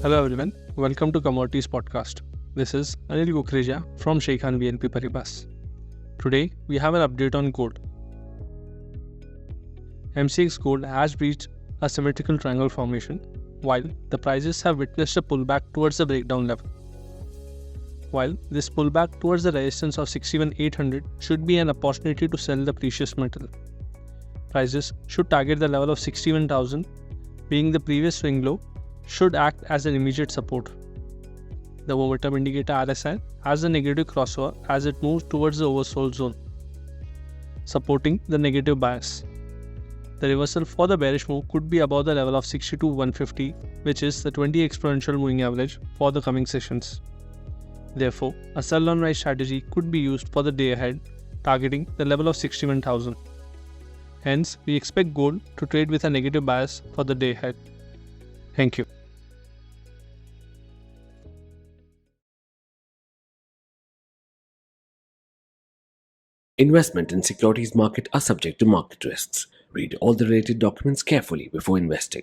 Hello everyone, welcome to Commodities podcast. This is 𝗀𝗻𝗀𝗀𝗀 from Sharekhan 𝗦𝗵𝗵𝗶𝗶. Today we have an update on gold. MCX gold has breached a symmetrical triangle formation while the prices have witnessed a pullback towards the breakdown level. While this pullback towards the resistance of 61,800 should be an opportunity to sell the precious metal, prices should target the level of 61,000, being the previous swing low, should act as an immediate support. The momentum indicator RSI has a negative crossover as it moves towards the oversold zone, supporting the negative bias. The reversal for the bearish move could be above the level of 62,150, which is the 20 exponential moving average for the coming sessions. Therefore, a sell on rise strategy could be used for the day ahead, targeting the level of 61,000. Hence, we expect gold to trade with a negative bias for the day ahead. Thank you. Investment in securities market are subject to market risks. Read all the related documents carefully before investing.